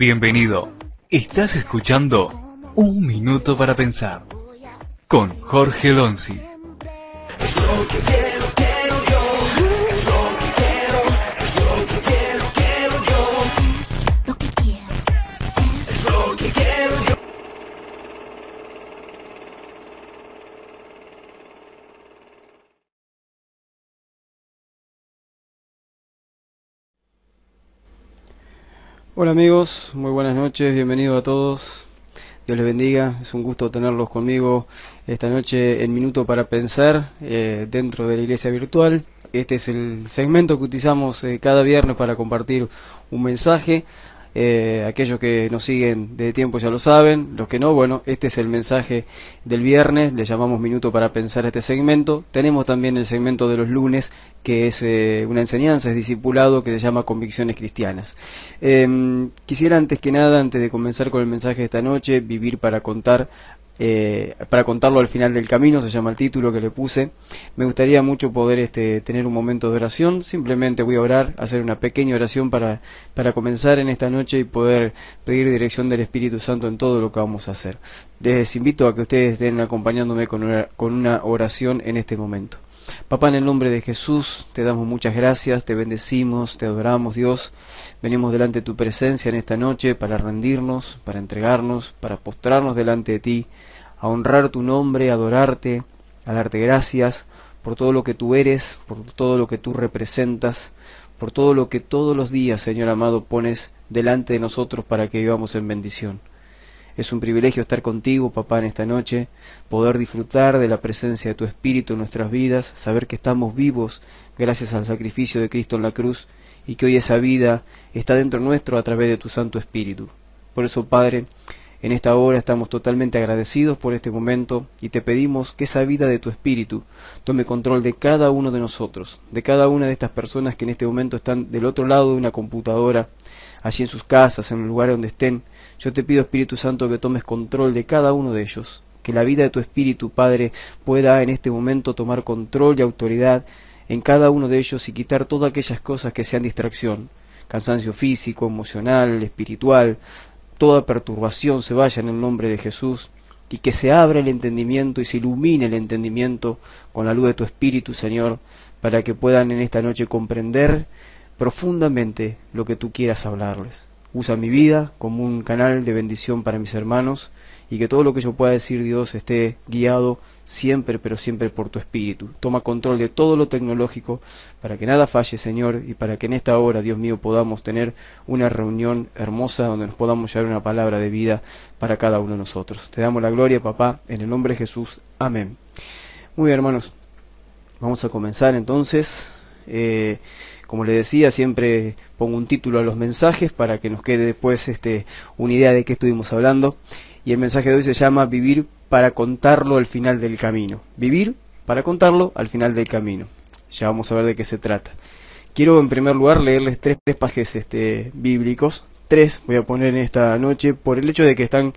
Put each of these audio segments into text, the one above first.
Bienvenido. Estás escuchando Un Minuto para Pensar con Jorge Lonzi. Es lo que quiero yo. Es lo que quiero, es lo que quiero yo. Es lo que quiero, es lo que quiero yo. Hola amigos, muy buenas noches, bienvenidos a todos. Dios les bendiga, es un gusto tenerlos conmigo esta noche en Minuto para Pensar dentro de la iglesia virtual. Este es el segmento que utilizamos cada viernes para compartir un mensaje. Aquellos que nos siguen de tiempo ya lo saben, los que no, bueno, este es el mensaje del viernes, le llamamos Minuto para Pensar a este segmento. Tenemos también el segmento de los lunes, que es una enseñanza, es discipulado, que se llama Convicciones Cristianas. Quisiera antes que nada, antes de comenzar con el mensaje de esta noche, vivir para contar. Para contarlo al final del camino, se llama el título que le puse. Me gustaría mucho poder tener un momento de oración. Simplemente voy a orar, hacer una pequeña oración para comenzar en esta noche y poder pedir dirección del Espíritu Santo en todo lo que vamos a hacer. Les invito a que ustedes estén acompañándome con una oración en este momento. Papá, en el nombre de Jesús, te damos muchas gracias, te bendecimos, te adoramos, Dios. Venimos delante de tu presencia en esta noche para rendirnos, para entregarnos, para postrarnos delante de ti, a honrar tu nombre, a adorarte, a darte gracias por todo lo que tú eres, por todo lo que tú representas, por todo lo que todos los días, Señor amado, pones delante de nosotros para que vivamos en bendición. Es un privilegio estar contigo, papá, en esta noche, poder disfrutar de la presencia de tu Espíritu en nuestras vidas, saber que estamos vivos gracias al sacrificio de Cristo en la cruz y que hoy esa vida está dentro nuestro a través de tu Santo Espíritu. Por eso, Padre, en esta hora estamos totalmente agradecidos por este momento y te pedimos que esa vida de tu Espíritu tome control de cada uno de nosotros, de cada una de estas personas que en este momento están del otro lado de una computadora, allí en sus casas, en el lugar donde estén. Yo te pido, Espíritu Santo, que tomes control de cada uno de ellos, que la vida de tu Espíritu, Padre, pueda en este momento tomar control y autoridad en cada uno de ellos y quitar todas aquellas cosas que sean distracción, cansancio físico, emocional, espiritual, toda perturbación se vaya en el nombre de Jesús, y que se abra el entendimiento y se ilumine el entendimiento con la luz de tu Espíritu, Señor, para que puedan en esta noche comprender profundamente lo que tú quieras hablarles. Usa mi vida como un canal de bendición para mis hermanos y que todo lo que yo pueda decir, Dios, esté guiado siempre, pero siempre por tu Espíritu. Toma control de todo lo tecnológico para que nada falle, Señor, y para que en esta hora, Dios mío, podamos tener una reunión hermosa donde nos podamos llevar una palabra de vida para cada uno de nosotros. Te damos la gloria, papá, en el nombre de Jesús. Amén. Muy bien, hermanos, vamos a comenzar entonces. Como les decía, siempre pongo un título a los mensajes para que nos quede después una idea de qué estuvimos hablando. Y el mensaje de hoy se llama Vivir para contarlo al final del camino. Vivir para contarlo al final del camino. Ya vamos a ver de qué se trata. Quiero en primer lugar leerles tres pasajes bíblicos. Tres voy a poner en esta noche por el hecho de que están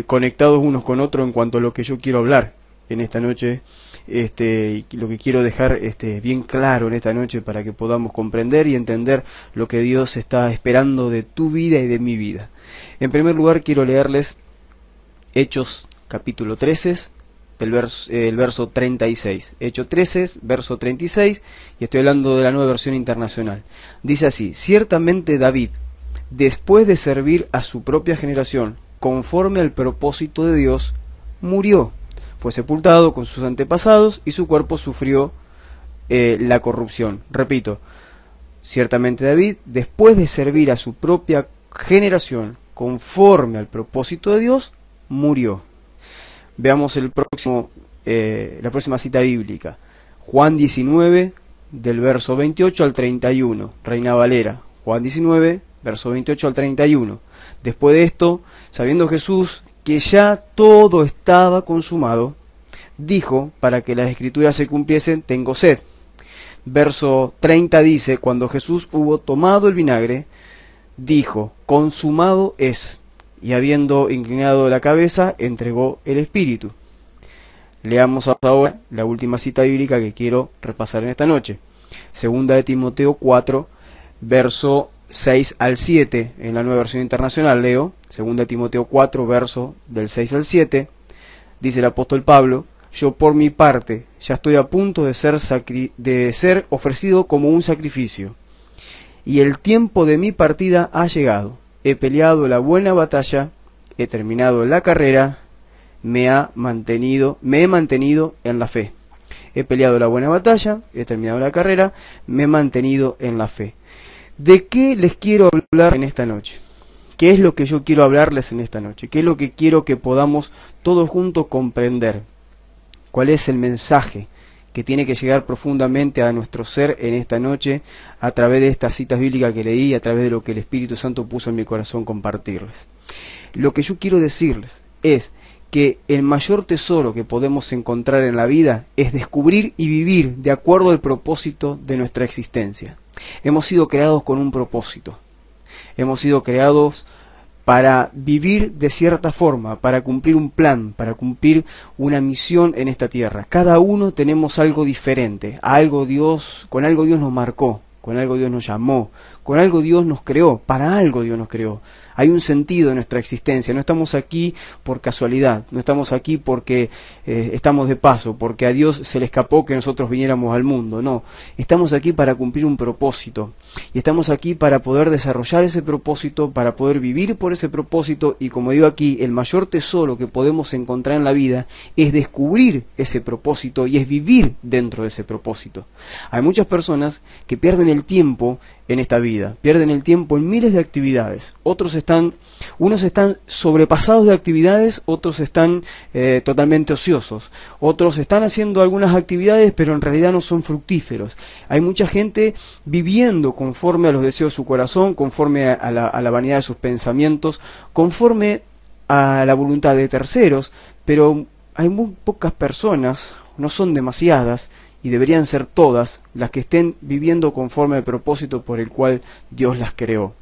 conectados unos con otros en cuanto a lo que yo quiero hablar en esta noche. Y lo que quiero dejar bien claro en esta noche para que podamos comprender y entender lo que Dios está esperando de tu vida y de mi vida. En primer lugar quiero leerles Hechos capítulo 13, el verso 36. Hechos 13, verso 36, y estoy hablando de la Nueva Versión Internacional. Dice así: ciertamente David, después de servir a su propia generación, conforme al propósito de Dios, murió. Fue sepultado con sus antepasados y su cuerpo sufrió la corrupción. Repito, ciertamente David, después de servir a su propia generación, conforme al propósito de Dios, murió. Veamos la próxima cita bíblica. Juan 19, del verso 28 al 31, Reina Valera. Juan 19, verso 28 al 31. Después de esto, sabiendo Jesús que ya todo estaba consumado, dijo, para que las escrituras se cumpliesen, tengo sed. Verso 30 dice, cuando Jesús hubo tomado el vinagre, dijo, consumado es, y habiendo inclinado la cabeza, entregó el espíritu. Leamos ahora la última cita bíblica que quiero repasar en esta noche. Segunda de Timoteo 4, verso 6 al 7, en la Nueva Versión Internacional leo, 2 Timoteo 4, verso del 6 al 7, dice el apóstol Pablo: yo por mi parte ya estoy a punto de ser ofrecido como un sacrificio, y el tiempo de mi partida ha llegado. He peleado la buena batalla, he terminado la carrera, me he mantenido en la fe. He peleado la buena batalla, he terminado la carrera, me he mantenido en la fe. ¿De qué les quiero hablar en esta noche? ¿Qué es lo que yo quiero hablarles en esta noche? ¿Qué es lo que quiero que podamos todos juntos comprender? ¿Cuál es el mensaje que tiene que llegar profundamente a nuestro ser en esta noche a través de estas citas bíblicas que leí, a través de lo que el Espíritu Santo puso en mi corazón compartirles? Lo que yo quiero decirles es que el mayor tesoro que podemos encontrar en la vida es descubrir y vivir de acuerdo al propósito de nuestra existencia. Hemos sido creados con un propósito. Hemos sido creados para vivir de cierta forma, para cumplir un plan, para cumplir una misión en esta tierra. Cada uno tenemos algo diferente, con algo Dios nos marcó, con algo Dios nos llamó, con algo Dios nos creó, para algo Dios nos creó. Hay un sentido en nuestra existencia, no estamos aquí por casualidad, no estamos aquí porque estamos de paso, porque a Dios se le escapó que nosotros viniéramos al mundo, no. Estamos aquí para cumplir un propósito, y estamos aquí para poder desarrollar ese propósito, para poder vivir por ese propósito, y como digo aquí, el mayor tesoro que podemos encontrar en la vida es descubrir ese propósito y es vivir dentro de ese propósito. Hay muchas personas que pierden el tiempo en esta vida, pierden el tiempo en miles de actividades. Unos están sobrepasados de actividades, otros están totalmente ociosos, otros están haciendo algunas actividades pero en realidad no son fructíferos. Hay mucha gente viviendo conforme a los deseos de su corazón, conforme a la vanidad de sus pensamientos, conforme a la voluntad de terceros, pero hay muy pocas personas, no son demasiadas, y deberían ser todas las que estén viviendo conforme al propósito por el cual Dios las creó.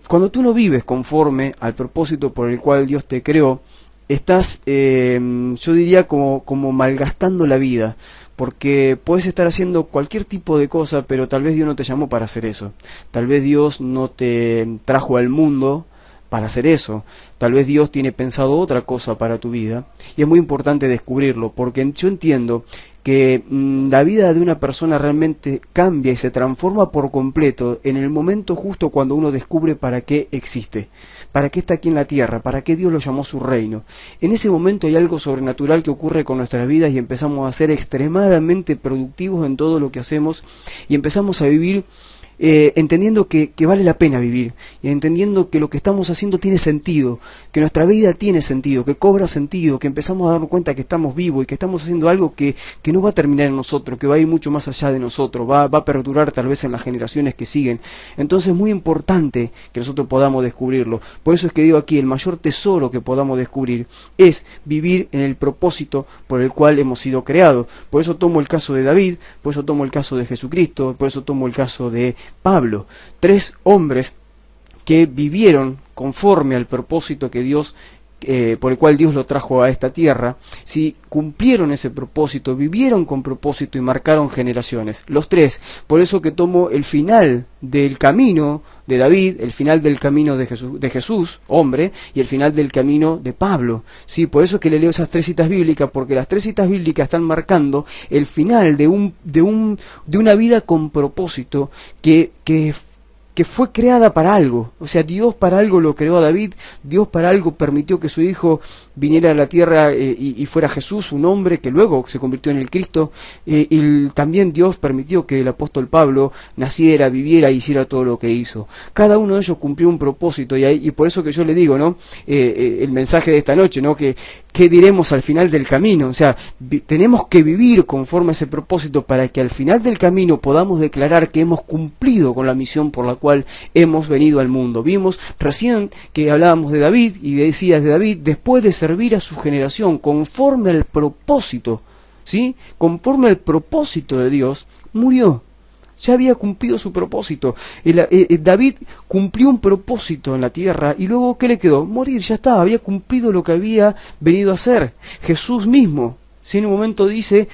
Cuando tú no vives conforme al propósito por el cual Dios te creó, estás, yo diría, como malgastando la vida, porque puedes estar haciendo cualquier tipo de cosa, pero tal vez Dios no te llamó para hacer eso. Tal vez Dios no te trajo al mundo para hacer eso. Tal vez Dios tiene pensado otra cosa para tu vida, y es muy importante descubrirlo, porque yo entiendo que la vida de una persona realmente cambia y se transforma por completo en el momento justo cuando uno descubre para qué existe, para qué está aquí en la tierra, para qué Dios lo llamó su reino. En ese momento hay algo sobrenatural que ocurre con nuestras vidas y empezamos a ser extremadamente productivos en todo lo que hacemos y empezamos a vivir entendiendo que vale la pena vivir, y entendiendo que lo que estamos haciendo tiene sentido, que nuestra vida tiene sentido, que cobra sentido, que empezamos a darnos cuenta que estamos vivos y que estamos haciendo algo que no va a terminar en nosotros, que va a ir mucho más allá de nosotros, va a perdurar tal vez en las generaciones que siguen. Entonces es muy importante que nosotros podamos descubrirlo. Por eso es que digo aquí, el mayor tesoro que podamos descubrir es vivir en el propósito por el cual hemos sido creados. Por eso tomo el caso de David, por eso tomo el caso de Jesucristo, por eso tomo el caso de Pablo, 3 hombres que vivieron conforme al propósito que Dios, por el cual Dios lo trajo a esta tierra, si cumplieron ese propósito, vivieron con propósito y marcaron generaciones. Los 3, por eso que tomo el final del camino de David, el final del camino de Jesús, hombre, y el final del camino de Pablo. Sí, por eso que le leo esas 3 citas bíblicas, porque las 3 citas bíblicas están marcando el final de una vida con propósito que fue creada para algo. O sea, Dios para algo lo creó a David, Dios para algo permitió que su hijo viniera a la tierra y fuera Jesús, un hombre que luego se convirtió en el Cristo, y también Dios permitió que el apóstol Pablo naciera, viviera e hiciera todo lo que hizo. Cada uno de ellos cumplió un propósito, y por eso que yo le digo, ¿no? El mensaje de esta noche, ¿no? ¿Qué diremos al final del camino? O sea, tenemos que vivir conforme a ese propósito para que al final del camino podamos declarar que hemos cumplido con la misión por la cual hemos venido al mundo. Vimos recién que hablábamos de David y decías de David, después de servir a su generación conforme al propósito, ¿sí? Conforme al propósito de Dios, murió. Ya había cumplido su propósito. David cumplió un propósito en la tierra y luego, ¿qué le quedó? Morir, ya estaba, había cumplido lo que había venido a hacer. Jesús mismo, si en un momento dice,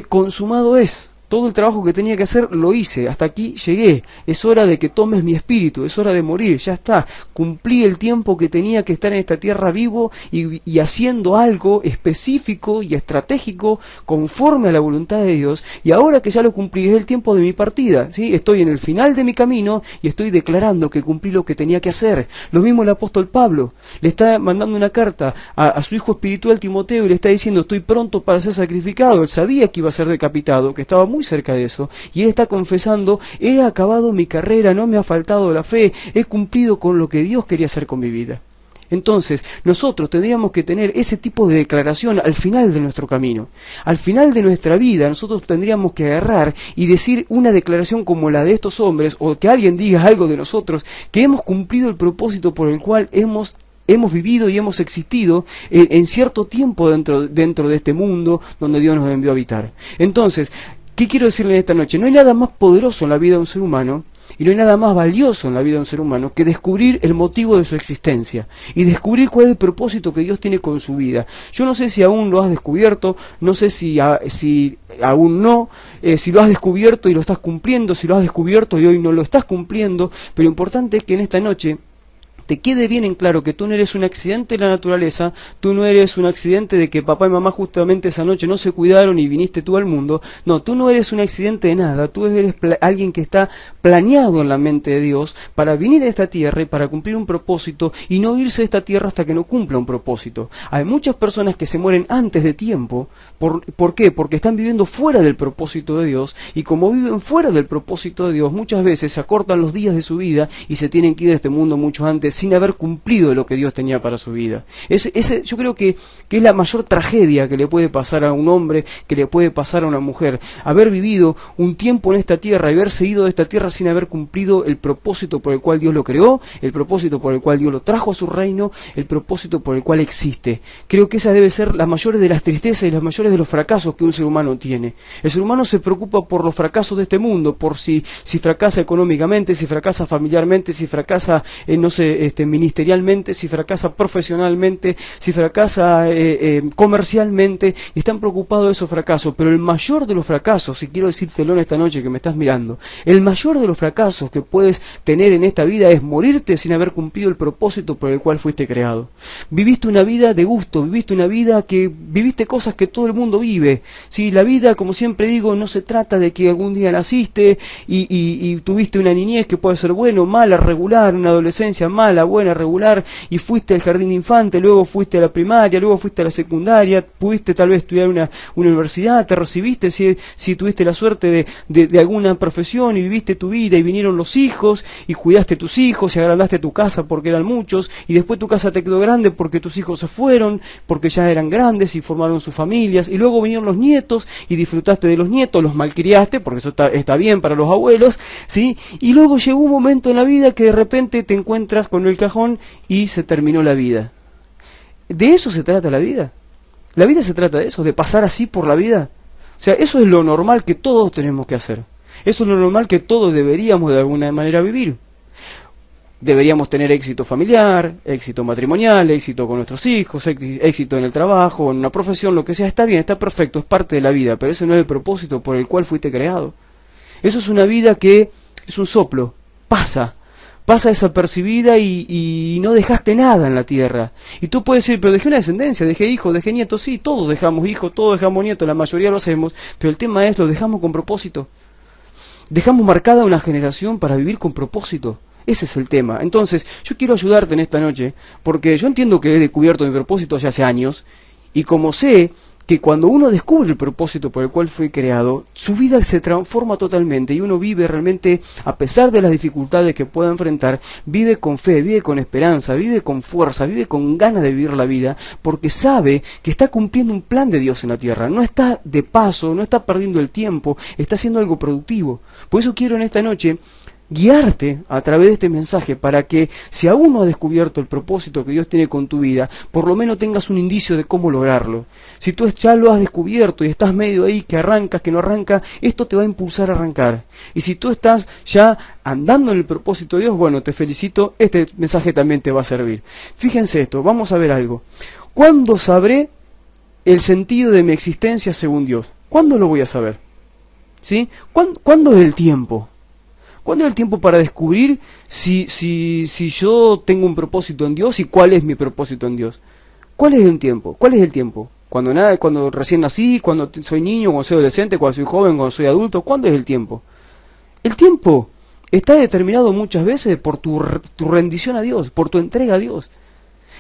consumado es. Todo el trabajo que tenía que hacer lo hice, hasta aquí llegué. Es hora de que tomes mi espíritu, es hora de morir, ya está. Cumplí el tiempo que tenía que estar en esta tierra vivo y haciendo algo específico y estratégico conforme a la voluntad de Dios. Y ahora que ya lo cumplí, es el tiempo de mi partida, ¿sí? Estoy en el final de mi camino y estoy declarando que cumplí lo que tenía que hacer. Lo mismo el apóstol Pablo, le está mandando una carta a su hijo espiritual Timoteo y le está diciendo, estoy pronto para ser sacrificado. Él sabía que iba a ser decapitado, que estaba muy cerca de eso, y él está confesando, he acabado mi carrera, no me ha faltado la fe, he cumplido con lo que Dios quería hacer con mi vida. Entonces, nosotros tendríamos que tener ese tipo de declaración al final de nuestro camino. Al final de nuestra vida, nosotros tendríamos que agarrar y decir una declaración como la de estos hombres, o que alguien diga algo de nosotros, que hemos cumplido el propósito por el cual hemos vivido y hemos existido en cierto tiempo dentro de este mundo donde Dios nos envió a habitar. Entonces, ¿qué quiero decirle en esta noche? No hay nada más poderoso en la vida de un ser humano y no hay nada más valioso en la vida de un ser humano que descubrir el motivo de su existencia y descubrir cuál es el propósito que Dios tiene con su vida. Yo no sé si aún lo has descubierto, no sé si aún no, si lo has descubierto y lo estás cumpliendo, si lo has descubierto y hoy no lo estás cumpliendo, pero lo importante es que en esta noche te quede bien en claro que tú no eres un accidente de la naturaleza, tú no eres un accidente de que papá y mamá justamente esa noche no se cuidaron y viniste tú al mundo. No, tú no eres un accidente de nada, tú eres alguien que está planeado en la mente de Dios para venir a esta tierra y para cumplir un propósito y no irse de esta tierra hasta que no cumpla un propósito. Hay muchas personas que se mueren antes de tiempo. ¿Por qué? Porque están viviendo fuera del propósito de Dios, y como viven fuera del propósito de Dios, muchas veces se acortan los días de su vida y se tienen que ir de este mundo mucho antes sin haber cumplido lo que Dios tenía para su vida. Yo creo que es la mayor tragedia que le puede pasar a un hombre, que le puede pasar a una mujer, haber vivido un tiempo en esta tierra y haberse ido de esta tierra sin haber cumplido el propósito por el cual Dios lo creó, el propósito por el cual Dios lo trajo a su reino, el propósito por el cual existe. Creo que esa debe ser la mayor de las tristezas y las mayores de los fracasos que un ser humano tiene. El ser humano se preocupa por los fracasos de este mundo, por si fracasa económicamente, si fracasa familiarmente, si fracasa, ministerialmente, si fracasa profesionalmente, si fracasa comercialmente, y están preocupados de esos fracasos. Pero el mayor de los fracasos, y quiero decírtelo en esta noche que me estás mirando, el mayor de los fracasos que puedes tener en esta vida es morirte sin haber cumplido el propósito por el cual fuiste creado. Viviste una vida de gusto, viviste una vida viviste cosas que todo el mundo vive. ¿Sí? La vida, como siempre digo, no se trata de que algún día naciste y tuviste una niñez que puede ser buena o mala, regular, una adolescencia mala, buena, regular, y fuiste al jardín de infante, luego fuiste a la primaria, luego fuiste a la secundaria, pudiste tal vez estudiar una universidad, te recibiste si tuviste la suerte de alguna profesión y viviste tu vida y vinieron los hijos y cuidaste tus hijos y agrandaste tu casa porque eran muchos, y después tu casa te quedó grande porque tus hijos se fueron, porque ya eran grandes y formaron sus familias, y luego vinieron los nietos y disfrutaste de los nietos, los malcriaste porque eso está bien para los abuelos, ¿sí? Y luego llegó un momento en la vida que de repente te encuentras con el cajón y se terminó la vida. ¿De eso se trata la vida? ¿La vida se trata de eso? ¿De pasar así por la vida? O sea, eso es lo normal que todos tenemos que hacer. Eso es lo normal que todos deberíamos de alguna manera vivir. Deberíamos tener éxito familiar, éxito matrimonial, éxito con nuestros hijos, éxito en el trabajo, en una profesión, lo que sea. Está bien, está perfecto, es parte de la vida, pero ese no es el propósito por el cual fuiste creado. Eso es una vida que es un soplo, pasa desapercibida y no dejaste nada en la tierra. Y tú puedes decir, pero dejé una descendencia, dejé hijos, dejé nietos. Sí, todos dejamos hijos, todos dejamos nietos, la mayoría lo hacemos, pero el tema es, lo dejamos con propósito. Dejamos marcada una generación para vivir con propósito. Ese es el tema. Entonces, yo quiero ayudarte en esta noche, porque yo entiendo que he descubierto mi propósito ya hace años, y como sé que cuando uno descubre el propósito por el cual fue creado, su vida se transforma totalmente y uno vive realmente, a pesar de las dificultades que pueda enfrentar, vive con fe, vive con esperanza, vive con fuerza, vive con ganas de vivir la vida, porque sabe que está cumpliendo un plan de Dios en la tierra. No está de paso, no está perdiendo el tiempo, está haciendo algo productivo. Por eso quiero en esta noche guiarte a través de este mensaje para que, si aún no has descubierto el propósito que Dios tiene con tu vida, por lo menos tengas un indicio de cómo lograrlo. Si tú ya lo has descubierto y estás medio ahí, que arrancas, que no arranca, esto te va a impulsar a arrancar. Y si tú estás ya andando en el propósito de Dios, bueno, te felicito, este mensaje también te va a servir. Fíjense esto, vamos a ver algo. ¿Cuándo sabré el sentido de mi existencia según Dios? ¿Cuándo lo voy a saber? ¿Sí? ¿Cuándo es el tiempo? ¿Cuándo es el tiempo para descubrir si yo tengo un propósito en Dios y cuál es mi propósito en Dios? ¿Cuál es el tiempo? ¿Cuál es el tiempo? Cuando recién nací, cuando soy niño, cuando soy adolescente, cuando soy joven, cuando soy adulto. ¿Cuándo es el tiempo? El tiempo está determinado muchas veces por tu rendición a Dios, por tu entrega a Dios.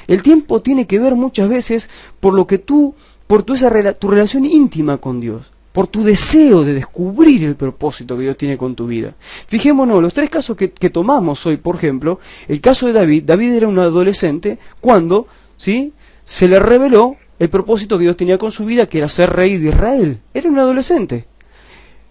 El tiempo tiene que ver muchas veces por lo que tu relación íntima con Dios, por tu deseo de descubrir el propósito que Dios tiene con tu vida. Fijémonos, los 3 casos que tomamos hoy, por ejemplo, el caso de David. David era un adolescente cuando, ¿sí?, se le reveló el propósito que Dios tenía con su vida, que era ser rey de Israel. Era un adolescente.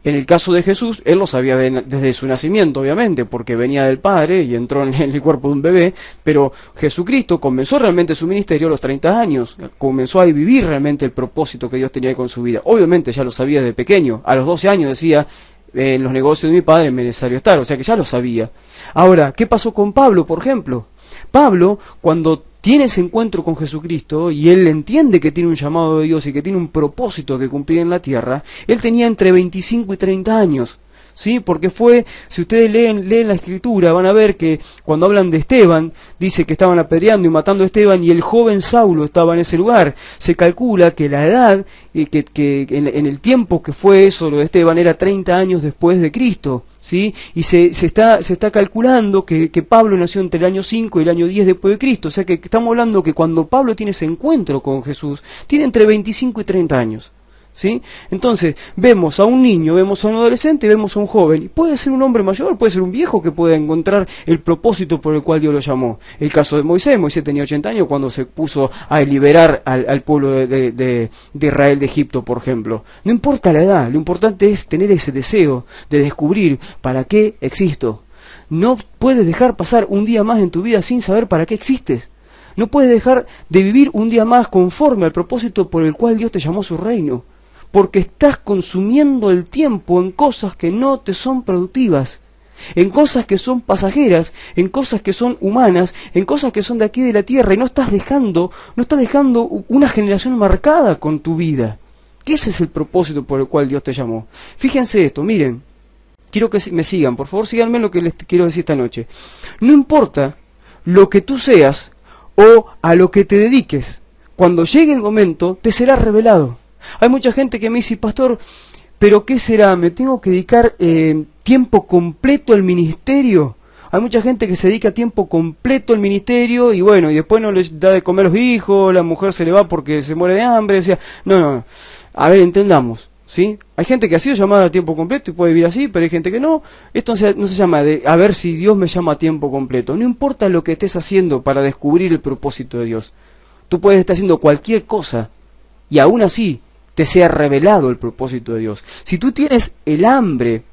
En el caso de Jesús, él lo sabía desde su nacimiento, obviamente, porque venía del Padre y entró en el cuerpo de un bebé, pero Jesucristo comenzó realmente su ministerio a los 30 años, comenzó a vivir realmente el propósito que Dios tenía con su vida. Obviamente ya lo sabía desde pequeño, a los 12 años decía, en los negocios de mi padre me es necesario estar, o sea que ya lo sabía. Ahora, ¿qué pasó con Pablo, por ejemplo? Pablo, cuando tiene ese encuentro con Jesucristo y él entiende que tiene un llamado de Dios y que tiene un propósito que cumplir en la tierra, él tenía entre 25 y 30 años, ¿sí? Porque si ustedes leen la Escritura, van a ver que cuando hablan de Esteban, dice que estaban apedreando y matando a Esteban y el joven Saulo estaba en ese lugar. Se calcula que la edad, que en el tiempo que fue eso, lo de Esteban, era 30 años después de Cristo, ¿sí? Y se está calculando que Pablo nació entre el año 5 y el año 10 después de Cristo. O sea que estamos hablando que cuando Pablo tiene ese encuentro con Jesús, tiene entre 25 y 30 años. ¿Sí? Entonces, vemos a un niño, vemos a un adolescente, vemos a un joven, y puede ser un hombre mayor, puede ser un viejo que pueda encontrar el propósito por el cual Dios lo llamó. El caso de Moisés tenía 80 años cuando se puso a liberar al pueblo de Israel de Egipto, por ejemplo. No importa la edad, lo importante es tener ese deseo de descubrir para qué existo. No puedes dejar pasar un día más en tu vida sin saber para qué existes. No puedes dejar de vivir un día más conforme al propósito por el cual Dios te llamó a su reino. Porque estás consumiendo el tiempo en cosas que no te son productivas, en cosas que son pasajeras, en cosas que son humanas, en cosas que son de aquí de la tierra, y no estás dejando una generación marcada con tu vida. Que ese es el propósito por el cual Dios te llamó. Fíjense esto, miren, quiero que me sigan, por favor síganme lo que les quiero decir esta noche. No importa lo que tú seas o a lo que te dediques, cuando llegue el momento te será revelado. Hay mucha gente que me dice, pastor, ¿pero qué será? ¿Me tengo que dedicar tiempo completo al ministerio? Hay mucha gente que se dedica tiempo completo al ministerio y bueno, y después no les da de comer a los hijos, la mujer se le va porque se muere de hambre, o sea, no. A ver, entendamos, ¿sí? Hay gente que ha sido llamada a tiempo completo y puede vivir así, pero hay gente que no. Esto no se llama a ver si Dios me llama a tiempo completo. No importa lo que estés haciendo para descubrir el propósito de Dios. Tú puedes estar haciendo cualquier cosa y aún así te sea revelado el propósito de Dios. Si tú tienes el hambre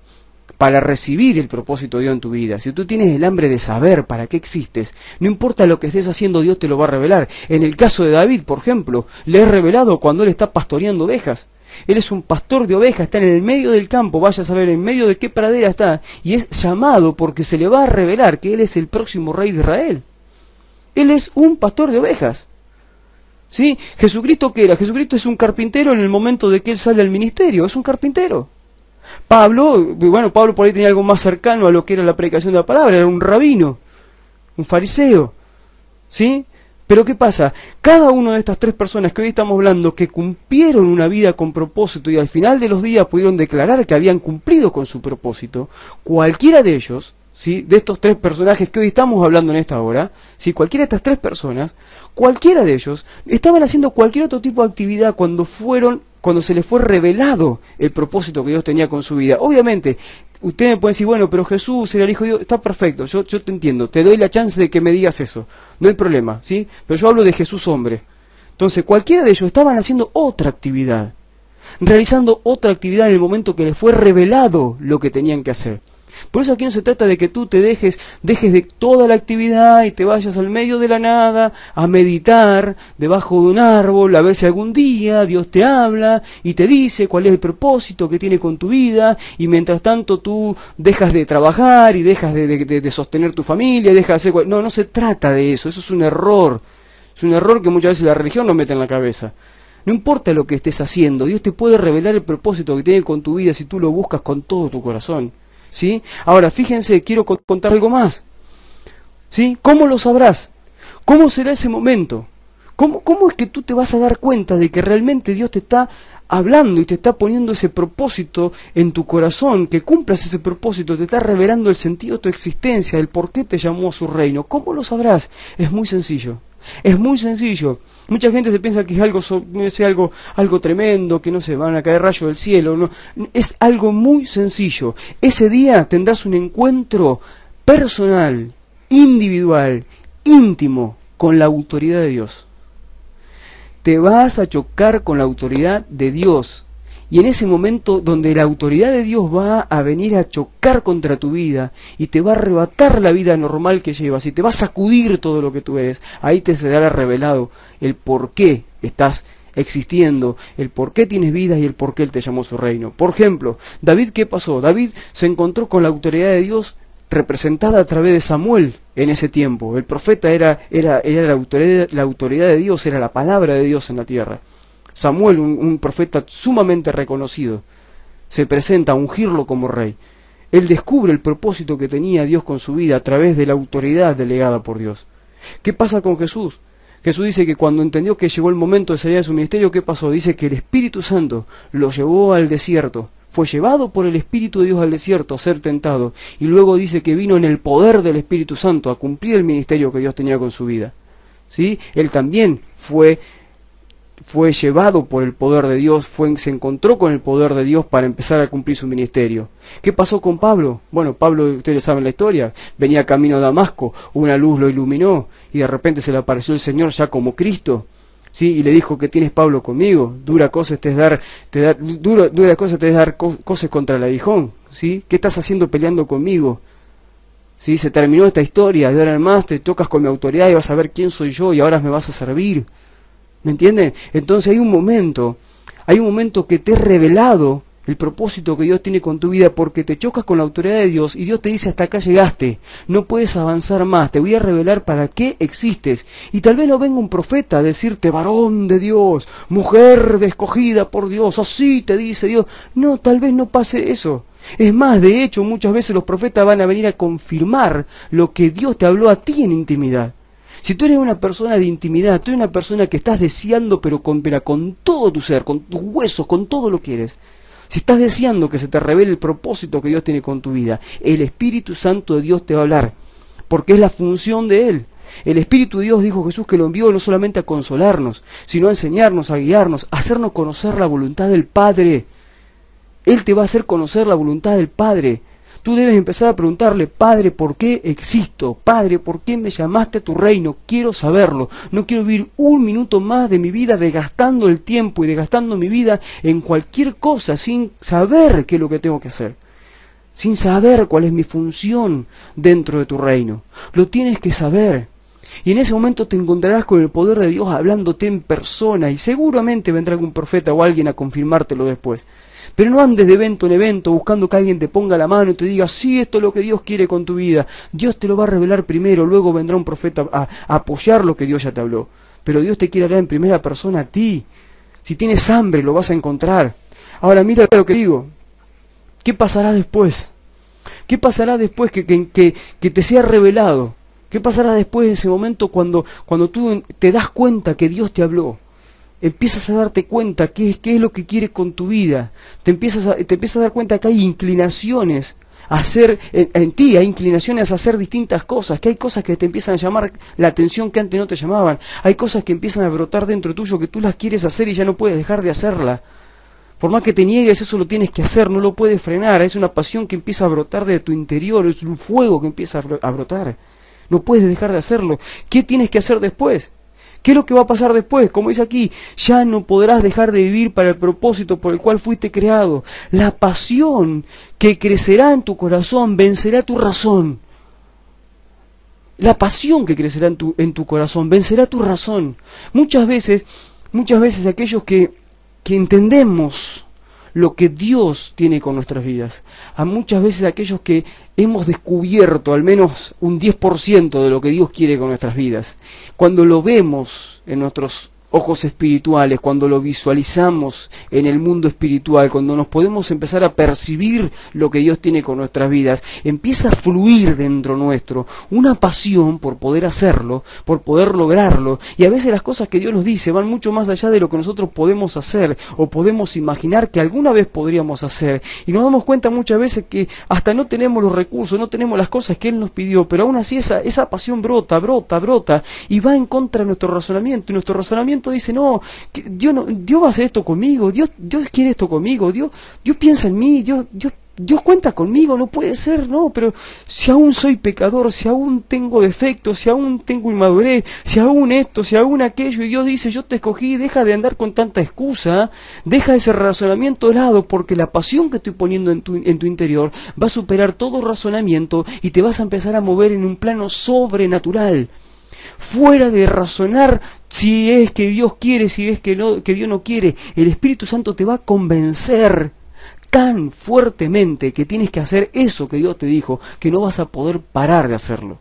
para recibir el propósito de Dios en tu vida, si tú tienes el hambre de saber para qué existes, no importa lo que estés haciendo, Dios te lo va a revelar. En el caso de David, por ejemplo, le es revelado cuando él está pastoreando ovejas. Él es un pastor de ovejas, está en el medio del campo, vaya a saber en medio de qué pradera está, y es llamado porque se le va a revelar que él es el próximo rey de Israel. Él es un pastor de ovejas. ¿Sí? ¿Jesucristo qué era? Jesucristo es un carpintero en el momento de que él sale al ministerio, es un carpintero. Pablo por ahí tenía algo más cercano a lo que era la predicación de la palabra, era un rabino, un fariseo, ¿sí? Pero ¿qué pasa? Cada una de estas 3 personas que hoy estamos hablando, que cumplieron una vida con propósito y al final de los días pudieron declarar que habían cumplido con su propósito, cualquiera de ellos, ¿sí?, de estos 3 personajes que hoy estamos hablando en esta hora, ¿sí?, cualquiera de estas 3 personas, cualquiera de ellos estaban haciendo cualquier otro tipo de actividad cuando se les fue revelado el propósito que Dios tenía con su vida. Obviamente, ustedes me pueden decir, bueno, pero Jesús era el Hijo de Dios, está perfecto, yo te entiendo, te doy la chance de que me digas eso, no hay problema, ¿sí? Pero yo hablo de Jesús hombre. Entonces, cualquiera de ellos estaban haciendo otra actividad, realizando otra actividad en el momento que les fue revelado lo que tenían que hacer. Por eso aquí no se trata de que tú te dejes de toda la actividad y te vayas al medio de la nada a meditar debajo de un árbol, a ver si algún día Dios te habla y te dice cuál es el propósito que tiene con tu vida, y mientras tanto tú dejas de trabajar y dejas de sostener tu familia, dejas de hacer... No se trata de eso, eso es un error. Es un error que muchas veces la religión nos mete en la cabeza. No importa lo que estés haciendo, Dios te puede revelar el propósito que tiene con tu vida si tú lo buscas con todo tu corazón. ¿Sí? Ahora, fíjense, quiero contar algo más. ¿Sí? ¿Cómo lo sabrás? ¿Cómo será ese momento? ¿Cómo es que tú te vas a dar cuenta de que realmente Dios te está hablando y te está poniendo ese propósito en tu corazón, que cumplas ese propósito, te está revelando el sentido de tu existencia, el por qué te llamó a su reino? ¿Cómo lo sabrás? Es muy sencillo. Es muy sencillo. Mucha gente se piensa que es algo tremendo, que no se van a caer rayos del cielo. No, es algo muy sencillo. Ese día tendrás un encuentro personal, individual, íntimo, con la autoridad de Dios. Te vas a chocar con la autoridad de Dios. Y en ese momento donde la autoridad de Dios va a venir a chocar contra tu vida y te va a arrebatar la vida normal que llevas y te va a sacudir todo lo que tú eres, ahí te será revelado el por qué estás existiendo, el por qué tienes vida y el por qué Él te llamó a su reino. Por ejemplo, David, ¿qué pasó? David se encontró con la autoridad de Dios representada a través de Samuel en ese tiempo. El profeta era la autoridad de Dios, era la palabra de Dios en la tierra. Samuel, un profeta sumamente reconocido, se presenta a ungirlo como rey. Él descubre el propósito que tenía Dios con su vida a través de la autoridad delegada por Dios. ¿Qué pasa con Jesús? Jesús dice que cuando entendió que llegó el momento de salir de su ministerio, ¿qué pasó? Dice que el Espíritu Santo lo llevó al desierto. Fue llevado por el Espíritu de Dios al desierto a ser tentado. Y luego dice que vino en el poder del Espíritu Santo a cumplir el ministerio que Dios tenía con su vida. ¿Sí? Él también fue llevado por el poder de Dios, se encontró con el poder de Dios para empezar a cumplir su ministerio. ¿Qué pasó con Pablo? Bueno, Pablo, ustedes saben la historia, venía camino a Damasco, una luz lo iluminó y de repente se le apareció el Señor ya como Cristo. ¿Sí? Y le dijo: ¿qué tienes, Pablo, conmigo? Dura cosa te es dar cosas contra el aguijón. ¿Sí? ¿Qué estás haciendo peleando conmigo? ¿Sí? Se terminó esta historia, de ahora en más te tocas con mi autoridad y vas a ver quién soy yo y ahora me vas a servir. ¿Me entienden? Entonces hay un momento que te he revelado el propósito que Dios tiene con tu vida, porque te chocas con la autoridad de Dios y Dios te dice: hasta acá llegaste, no puedes avanzar más, te voy a revelar para qué existes. Y tal vez no venga un profeta a decirte: varón de Dios, mujer escogida por Dios, así te dice Dios. No, tal vez no pase eso. Es más, de hecho, muchas veces los profetas van a venir a confirmar lo que Dios te habló a ti en intimidad. Si tú eres una persona de intimidad, tú eres una persona que estás deseando, pero con todo tu ser, con tus huesos, con todo lo que eres. Si estás deseando que se te revele el propósito que Dios tiene con tu vida, el Espíritu Santo de Dios te va a hablar, porque es la función de Él. El Espíritu de Dios, dijo Jesús, que lo envió no solamente a consolarnos, sino a enseñarnos, a guiarnos, a hacernos conocer la voluntad del Padre. Él te va a hacer conocer la voluntad del Padre. Tú debes empezar a preguntarle: Padre, ¿por qué existo? Padre, ¿por qué me llamaste a tu reino? Quiero saberlo. No quiero vivir un minuto más de mi vida desgastando el tiempo y desgastando mi vida en cualquier cosa sin saber qué es lo que tengo que hacer. Sin saber cuál es mi función dentro de tu reino. Lo tienes que saber. Y en ese momento te encontrarás con el poder de Dios hablándote en persona, y seguramente vendrá algún profeta o alguien a confirmártelo después. Pero no andes de evento en evento buscando que alguien te ponga la mano y te diga: sí, esto es lo que Dios quiere con tu vida. Dios te lo va a revelar primero, luego vendrá un profeta a apoyar lo que Dios ya te habló. Pero Dios te quiere hablar en primera persona a ti. Si tienes hambre, lo vas a encontrar. Ahora mira lo que digo. ¿Qué pasará después? ¿Qué pasará después que te sea revelado? ¿Qué pasará después de ese momento cuando tú te das cuenta que Dios te habló? Empiezas a darte cuenta qué es lo que quiere con tu vida. Te empiezas a dar cuenta que hay inclinaciones a hacer en ti, hay inclinaciones a hacer distintas cosas, que hay cosas que te empiezan a llamar la atención que antes no te llamaban. Hay cosas que empiezan a brotar dentro tuyo que tú las quieres hacer y ya no puedes dejar de hacerlas. Por más que te niegues, eso lo tienes que hacer, no lo puedes frenar. Es una pasión que empieza a brotar de tu interior, es un fuego que empieza a brotar. No puedes dejar de hacerlo. ¿Qué tienes que hacer después? ¿Qué es lo que va a pasar después? Como dice aquí: ya no podrás dejar de vivir para el propósito por el cual fuiste creado. La pasión que crecerá en tu corazón vencerá tu razón. La pasión que crecerá en tu corazón vencerá tu razón. Muchas veces aquellos que entendemos lo que Dios tiene con nuestras vidas, a muchas veces aquellos que hemos descubierto al menos un 10% de lo que Dios quiere con nuestras vidas, cuando lo vemos en nuestros ojos espirituales, cuando lo visualizamos en el mundo espiritual, cuando nos podemos empezar a percibir lo que Dios tiene con nuestras vidas, empieza a fluir dentro nuestro una pasión por poder hacerlo, por poder lograrlo, y a veces las cosas que Dios nos dice van mucho más allá de lo que nosotros podemos hacer o podemos imaginar que alguna vez podríamos hacer, y nos damos cuenta muchas veces que hasta no tenemos los recursos, no tenemos las cosas que Él nos pidió, pero aún así esa pasión brota, y va en contra de nuestro razonamiento, y nuestro razonamiento dice, no, que Dios va a hacer esto conmigo, Dios quiere esto conmigo, Dios piensa en mí, Dios cuenta conmigo, no puede ser, no, pero si aún soy pecador, si aún tengo defectos, si aún tengo inmadurez, si aún esto, si aún aquello, y Dios dice, yo te escogí, deja de andar con tanta excusa, deja ese razonamiento de lado, porque la pasión que estoy poniendo en tu interior va a superar todo razonamiento y te vas a empezar a mover en un plano sobrenatural. Fuera de razonar si es que Dios quiere, si es que Dios no quiere, el Espíritu Santo te va a convencer tan fuertemente que tienes que hacer eso que Dios te dijo, que no vas a poder parar de hacerlo.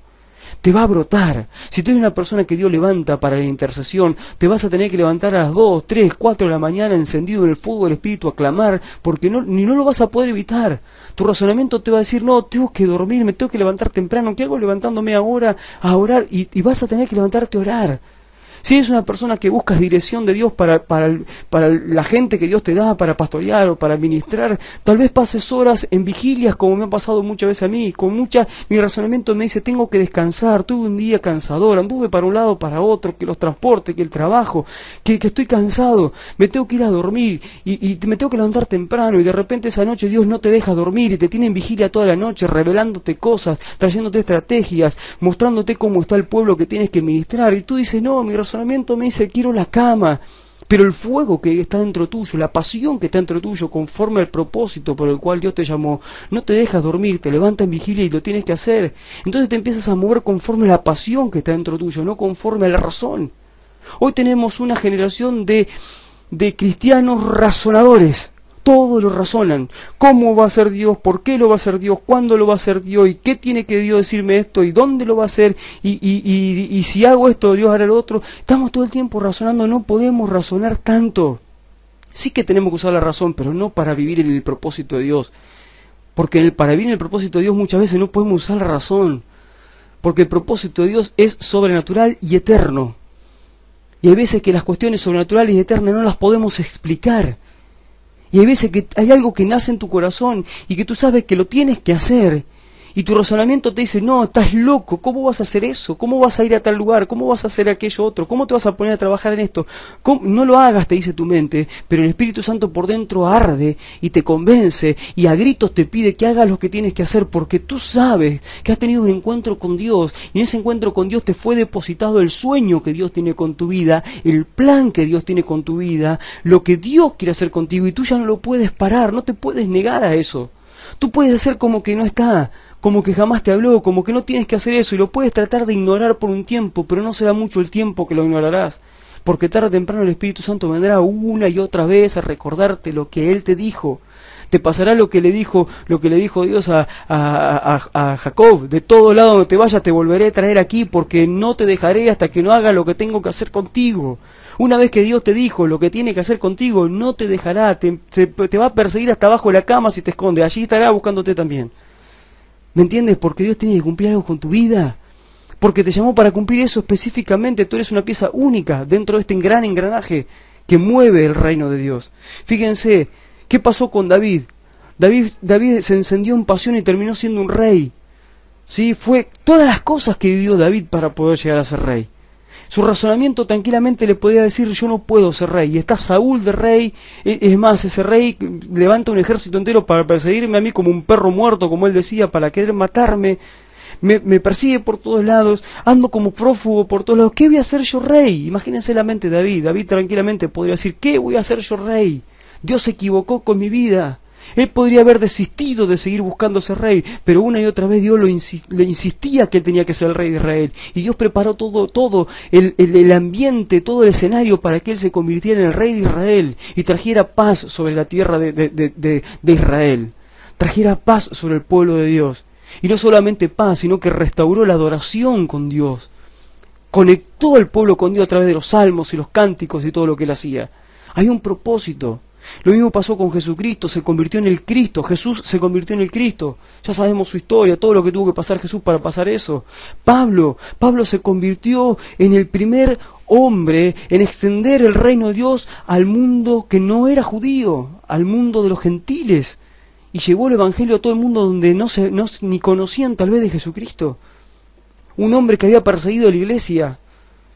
Te va a brotar. Si tú eres una persona que Dios levanta para la intercesión, te vas a tener que levantar a las 2, 3, 4 de la mañana encendido en el fuego del Espíritu a clamar, porque no lo vas a poder evitar. Tu razonamiento te va a decir, no, tengo que dormir, me tengo que levantar temprano, ¿qué hago levantándome ahora a orar? Y vas a tener que levantarte a orar. Si eres una persona que buscas dirección de Dios para la gente que Dios te da, para pastorear o para ministrar, tal vez pases horas en vigilias, como me ha pasado muchas veces a mí. Mi razonamiento me dice, tengo que descansar, tuve un día cansador, anduve para un lado, para otro, que los transportes, que el trabajo, que estoy cansado, me tengo que ir a dormir y me tengo que levantar temprano, y de repente esa noche Dios no te deja dormir y te tiene en vigilia toda la noche, revelándote cosas, trayéndote estrategias, mostrándote cómo está el pueblo que tienes que ministrar, y tú dices, no, mi razonamiento me dice, quiero la cama, pero el fuego que está dentro tuyo, la pasión que está dentro tuyo, conforme al propósito por el cual Dios te llamó, no te deja dormir, te levanta en vigilia y lo tienes que hacer. Entonces te empiezas a mover conforme a la pasión que está dentro tuyo, no conforme a la razón. Hoy tenemos una generación de cristianos razonadores. Todos lo razonan. ¿Cómo va a ser Dios? ¿Por qué lo va a hacer Dios? ¿Cuándo lo va a hacer Dios? ¿Y qué tiene que Dios decirme esto? ¿Y dónde lo va a hacer? Y si hago esto, Dios hará lo otro. Estamos todo el tiempo razonando. No podemos razonar tanto. Sí que tenemos que usar la razón, pero no para vivir en el propósito de Dios. Porque para vivir en el propósito de Dios muchas veces no podemos usar la razón. Porque el propósito de Dios es sobrenatural y eterno. Y hay veces que las cuestiones sobrenaturales y eternas no las podemos explicar. Y hay veces que hay algo que nace en tu corazón y que tú sabes que lo tienes que hacer. Y tu razonamiento te dice, no, estás loco, ¿cómo vas a hacer eso? ¿Cómo vas a ir a tal lugar? ¿Cómo vas a hacer aquello otro? ¿Cómo te vas a poner a trabajar en esto? No lo hagas, te dice tu mente, pero el Espíritu Santo por dentro arde y te convence y a gritos te pide que hagas lo que tienes que hacer, porque tú sabes que has tenido un encuentro con Dios y en ese encuentro con Dios te fue depositado el sueño que Dios tiene con tu vida, el plan que Dios tiene con tu vida, lo que Dios quiere hacer contigo, y tú ya no lo puedes parar, no te puedes negar a eso. Tú puedes hacer como que no está, como que jamás te habló, como que no tienes que hacer eso, y lo puedes tratar de ignorar por un tiempo, pero no será mucho el tiempo que lo ignorarás, porque tarde o temprano el Espíritu Santo vendrá una y otra vez a recordarte lo que Él te dijo. Te pasará lo que le dijo Dios a Jacob: de todo lado donde te vayas te volveré a traer aquí, porque no te dejaré hasta que no haga lo que tengo que hacer contigo. Una vez que Dios te dijo lo que tiene que hacer contigo, no te dejará, te va a perseguir hasta abajo de la cama si te esconde, allí estará buscándote también. ¿Me entiendes? Porque Dios tiene que cumplir algo con tu vida, porque te llamó para cumplir eso específicamente. Tú eres una pieza única dentro de este gran engranaje que mueve el reino de Dios. Fíjense, ¿qué pasó con David? David se encendió en pasión y terminó siendo un rey. ¿Sí? Fue todas las cosas que vivió David para poder llegar a ser rey. Su razonamiento tranquilamente le podía decir: yo no puedo ser rey. Y está Saúl de rey. Es más, ese rey levanta un ejército entero para perseguirme a mí como un perro muerto, como él decía, para querer matarme. Me persigue por todos lados, ando como prófugo por todos lados. ¿Qué voy a hacer yo rey? Imagínense la mente de David. David tranquilamente podría decir: ¿qué voy a hacer yo rey? Dios se equivocó con mi vida. Él podría haber desistido de seguir buscando ser rey, pero una y otra vez Dios le insistía que él tenía que ser el rey de Israel. Y Dios preparó todo el ambiente, todo el escenario para que él se convirtiera en el rey de Israel y trajera paz sobre la tierra de Israel. Trajera paz sobre el pueblo de Dios. Y no solamente paz, sino que restauró la adoración con Dios. conectó al pueblo con Dios a través de los salmos y los cánticos y todo lo que él hacía. Hay un propósito. Lo mismo pasó con Jesucristo, se convirtió en el Cristo, Jesús se convirtió en el Cristo. Ya sabemos su historia, todo lo que tuvo que pasar Jesús para pasar eso. Pablo se convirtió en el primer hombre en extender el reino de Dios al mundo que no era judío, al mundo de los gentiles. Y llevó el evangelio a todo el mundo donde ni conocían tal vez de Jesucristo. Un hombre que había perseguido a la iglesia.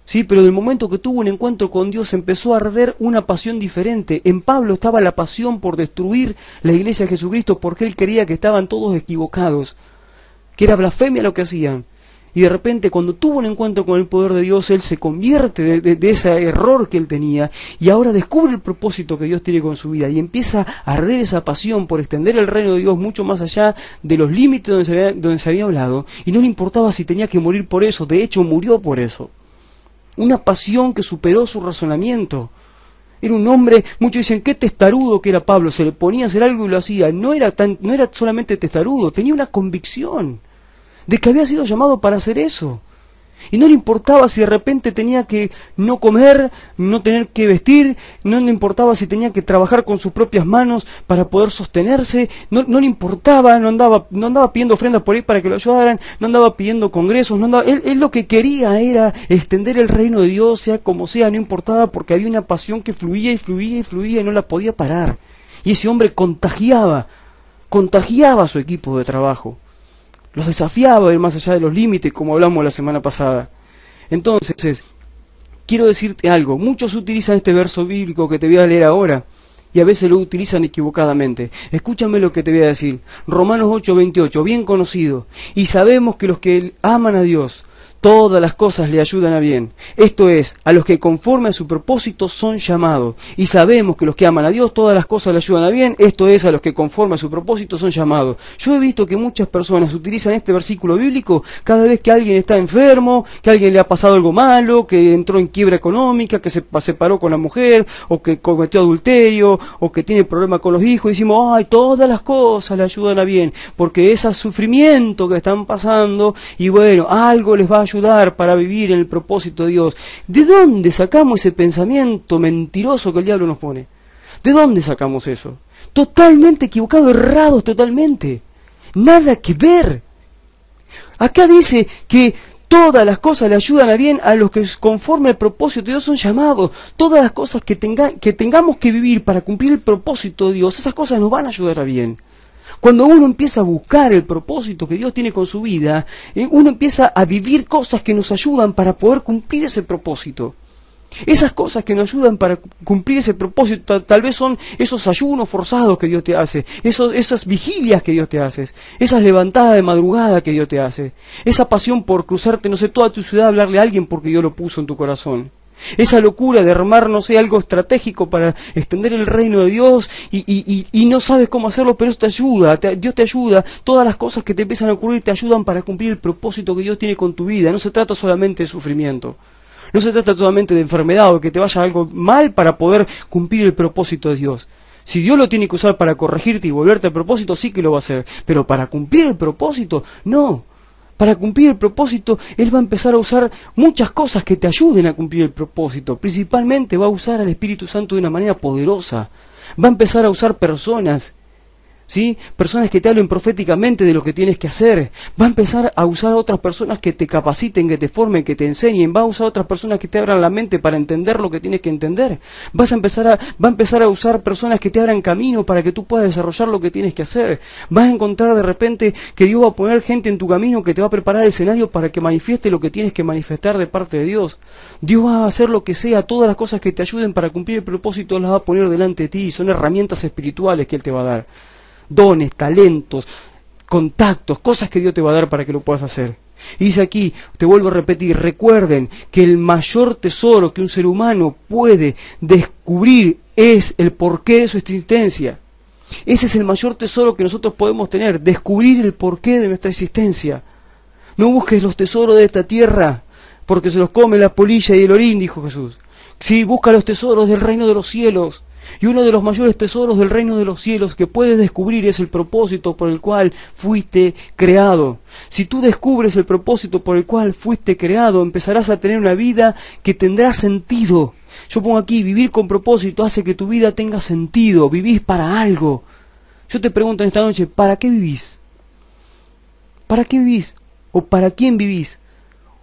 Sí, pero del momento que tuvo un encuentro con Dios empezó a arder una pasión diferente. En Pablo estaba la pasión por destruir la iglesia de Jesucristo porque él creía que estaban todos equivocados, que era blasfemia lo que hacían. Y de repente cuando tuvo un encuentro con el poder de Dios, él se convierte de ese error que él tenía y ahora descubre el propósito que Dios tiene con su vida y empieza a arder esa pasión por extender el reino de Dios mucho más allá de los límites donde se había hablado, y no le importaba si tenía que morir por eso, de hecho murió por eso. Una pasión que superó su razonamiento. Era un hombre, muchos dicen, qué testarudo que era Pablo, se le ponía a hacer algo y lo hacía. No era solamente testarudo, tenía una convicción de que había sido llamado para hacer eso. Y no le importaba si de repente tenía que no comer, no tener que vestir, no le importaba si tenía que trabajar con sus propias manos para poder sostenerse, no le importaba, no andaba pidiendo ofrendas por ahí para que lo ayudaran, no andaba pidiendo congresos, él lo que quería era extender el reino de Dios, sea como sea, no importaba, porque había una pasión que fluía y fluía y fluía y no la podía parar. Y ese hombre contagiaba a su equipo de trabajo. Los desafiaba a ir más allá de los límites, como hablamos la semana pasada. Entonces, quiero decirte algo. Muchos utilizan este verso bíblico que te voy a leer ahora, y a veces lo utilizan equivocadamente. Escúchame lo que te voy a decir. Romanos 8:28, bien conocido. Y sabemos que los que aman a Dios, todas las cosas le ayudan a bien. Esto es, a los que conforme a su propósito son llamados. Y sabemos que los que aman a Dios, todas las cosas le ayudan a bien. Esto es, a los que conforme a su propósito son llamados. Yo he visto que muchas personas utilizan este versículo bíblico cada vez que alguien está enfermo, que a alguien le ha pasado algo malo, que entró en quiebra económica, que se separó con la mujer, o que cometió adulterio, o que tiene problemas con los hijos. Y decimos, ay, todas las cosas le ayudan a bien, porque ese sufrimiento que están pasando, y bueno, algo les va a ayudar para vivir en el propósito de Dios. ¿De dónde sacamos ese pensamiento mentiroso que el diablo nos pone? ¿De dónde sacamos eso? Totalmente equivocado, errados totalmente. Nada que ver. Acá dice que todas las cosas le ayudan a bien a los que conforme al propósito de Dios son llamados. Todas las cosas que tengamos que vivir para cumplir el propósito de Dios, esas cosas nos van a ayudar a bien. Cuando uno empieza a buscar el propósito que Dios tiene con su vida, uno empieza a vivir cosas que nos ayudan para poder cumplir ese propósito. Esas cosas que nos ayudan para cumplir ese propósito tal vez son esos ayunos forzados que Dios te hace, esas vigilias que Dios te hace, esas levantadas de madrugada que Dios te hace, esa pasión por cruzarte, no sé, toda tu ciudad a hablarle a alguien porque Dios lo puso en tu corazón. Esa locura de armar, no sé, algo estratégico para extender el reino de Dios y no sabes cómo hacerlo, pero eso te ayuda, Dios te ayuda. Todas las cosas que te empiezan a ocurrir te ayudan para cumplir el propósito que Dios tiene con tu vida. No se trata solamente de sufrimiento, no se trata solamente de enfermedad o que te vaya algo mal para poder cumplir el propósito de Dios. Si Dios lo tiene que usar para corregirte y volverte al propósito, sí que lo va a hacer, pero para cumplir el propósito, no. Para cumplir el propósito, Él va a empezar a usar muchas cosas que te ayuden a cumplir el propósito. Principalmente va a usar al Espíritu Santo de una manera poderosa. Va a empezar a usar personas, ¿sí? Personas que te hablen proféticamente de lo que tienes que hacer. Va a empezar a usar a otras personas que te capaciten, que te formen, que te enseñen. Va a usar a otras personas que te abran la mente para entender lo que tienes que entender. Va a empezar a usar personas que te abran camino para que tú puedas desarrollar lo que tienes que hacer. Vas a encontrar de repente que Dios va a poner gente en tu camino que te va a preparar el escenario para que manifieste lo que tienes que manifestar de parte de Dios. Dios va a hacer lo que sea, todas las cosas que te ayuden para cumplir el propósito las va a poner delante de ti. Son herramientas espirituales que Él te va a dar. Dones, talentos, contactos, cosas que Dios te va a dar para que lo puedas hacer. Y dice aquí, te vuelvo a repetir, recuerden que el mayor tesoro que un ser humano puede descubrir es el porqué de su existencia. Ese es el mayor tesoro que nosotros podemos tener, descubrir el porqué de nuestra existencia. No busques los tesoros de esta tierra, porque se los come la polilla y el orín, dijo Jesús. Sí, busca los tesoros del reino de los cielos. Y uno de los mayores tesoros del reino de los cielos que puedes descubrir es el propósito por el cual fuiste creado. Si tú descubres el propósito por el cual fuiste creado, empezarás a tener una vida que tendrá sentido. Yo pongo aquí, vivir con propósito hace que tu vida tenga sentido, vivís para algo. Yo te pregunto en esta noche, ¿para qué vivís? ¿Para qué vivís? ¿O para quién vivís?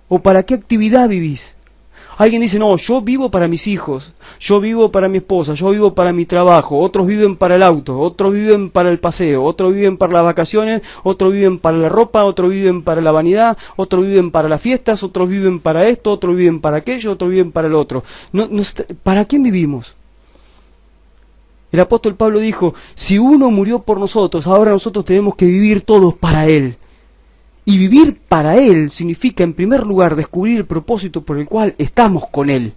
¿O para qué actividad vivís? Alguien dice, no, yo vivo para mis hijos, yo vivo para mi esposa, yo vivo para mi trabajo, otros viven para el auto, otros viven para el paseo, otros viven para las vacaciones, otros viven para la ropa, otros viven para la vanidad, otros viven para las fiestas, otros viven para esto, otros viven para aquello, otros viven para el otro. ¿Para quién vivimos? El apóstol Pablo dijo, si uno murió por nosotros, ahora nosotros tenemos que vivir todos para Él. Y vivir para Él significa, en primer lugar, descubrir el propósito por el cual estamos con Él.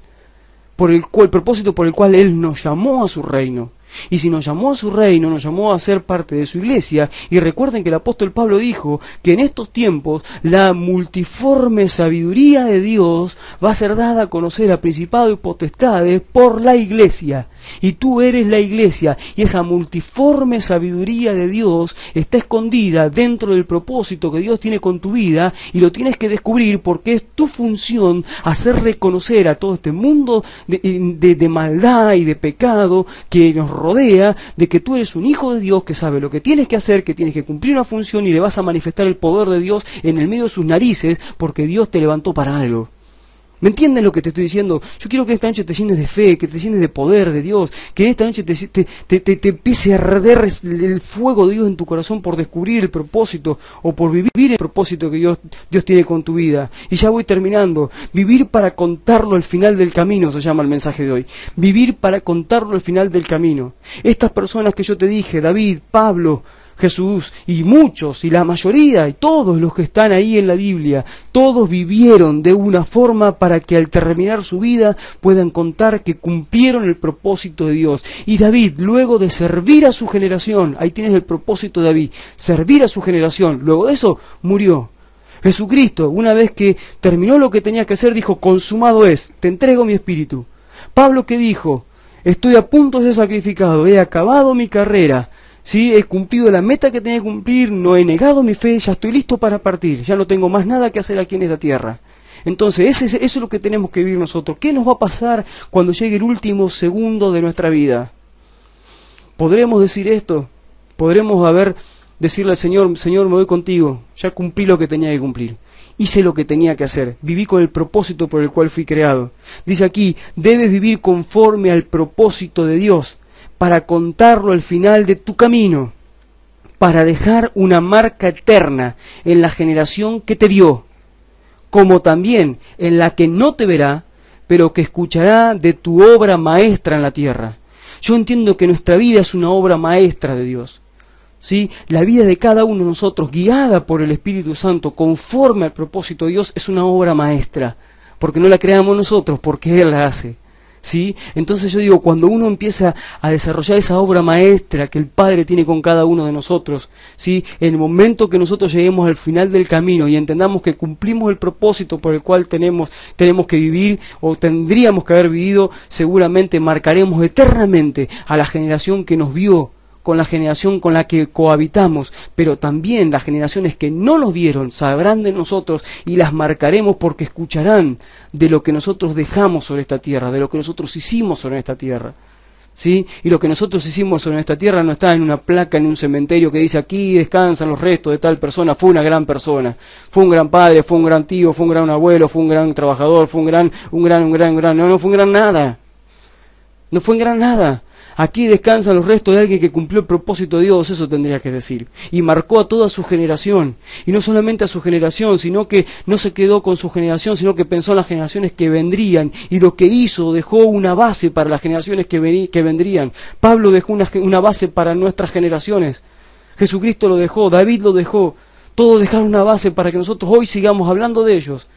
El propósito por el cual Él nos llamó a su reino. Y si nos llamó a su reino, nos llamó a ser parte de su iglesia. Y recuerden que el apóstol Pablo dijo que en estos tiempos la multiforme sabiduría de Dios va a ser dada a conocer a principados y potestades por la iglesia. Y tú eres la iglesia, y esa multiforme sabiduría de Dios está escondida dentro del propósito que Dios tiene con tu vida, y lo tienes que descubrir porque es tu función hacer reconocer a todo este mundo de maldad y de pecado que nos rodea, de que tú eres un hijo de Dios que sabe lo que tienes que hacer, que tienes que cumplir una función y le vas a manifestar el poder de Dios en el medio de sus narices porque Dios te levantó para algo. ¿Me entienden lo que te estoy diciendo? Yo quiero que esta noche te llenes de fe, que te llenes de poder de Dios, que esta noche te empiece a arder el fuego de Dios en tu corazón por descubrir el propósito o por vivir el propósito que Dios tiene con tu vida. Y ya voy terminando. Vivir para contarlo al final del camino se llama el mensaje de hoy. Vivir para contarlo al final del camino. Estas personas que yo te dije, David, Pablo, Jesús y muchos y la mayoría y todos los que están ahí en la Biblia, todos vivieron de una forma para que al terminar su vida puedan contar que cumplieron el propósito de Dios. Y David, luego de servir a su generación, ahí tienes el propósito de David, servir a su generación, luego de eso murió. Jesucristo, una vez que terminó lo que tenía que hacer, dijo, consumado es, te entrego mi espíritu. Pablo, ¿qué dijo? Estoy a punto de ser sacrificado, he acabado mi carrera. Sí, he cumplido la meta que tenía que cumplir, no he negado mi fe, ya estoy listo para partir, ya no tengo más nada que hacer aquí en esta tierra. Entonces, eso es lo que tenemos que vivir nosotros. ¿Qué nos va a pasar cuando llegue el último segundo de nuestra vida? ¿Podremos decir esto? ¿Podremos decirle al Señor, Señor, me voy contigo, ya cumplí lo que tenía que cumplir? Hice lo que tenía que hacer, viví con el propósito por el cual fui creado. Dice aquí, debes vivir conforme al propósito de Dios, para contarlo al final de tu camino, para dejar una marca eterna en la generación que te vio, como también en la que no te verá, pero que escuchará de tu obra maestra en la tierra. Yo entiendo que nuestra vida es una obra maestra de Dios. ¿Sí? La vida de cada uno de nosotros, guiada por el Espíritu Santo, conforme al propósito de Dios, es una obra maestra, porque no la creamos nosotros, porque Él la hace. ¿Sí? Entonces yo digo, cuando uno empieza a desarrollar esa obra maestra que el Padre tiene con cada uno de nosotros, ¿sí? En el momento que nosotros lleguemos al final del camino y entendamos que cumplimos el propósito por el cual tenemos que vivir o tendríamos que haber vivido, seguramente marcaremos eternamente a la generación que nos vio, con la generación con la que cohabitamos, pero también las generaciones que no nos vieron sabrán de nosotros y las marcaremos porque escucharán de lo que nosotros dejamos sobre esta tierra, de lo que nosotros hicimos sobre esta tierra. ¿Sí? Y lo que nosotros hicimos sobre esta tierra no está en una placa, en un cementerio que dice aquí descansan los restos de tal persona, fue una gran persona, fue un gran padre, fue un gran tío, fue un gran abuelo, fue un gran trabajador, fue no fue un gran nada. No fue un gran nada. Aquí descansan los restos de alguien que cumplió el propósito de Dios, eso tendría que decir. Y marcó a toda su generación. Y no solamente a su generación, sino que no se quedó con su generación, sino que pensó en las generaciones que vendrían. Y lo que hizo, dejó una base para las generaciones que vendrían. Pablo dejó una base para nuestras generaciones. Jesucristo lo dejó, David lo dejó. Todos dejaron una base para que nosotros hoy sigamos hablando de ellos.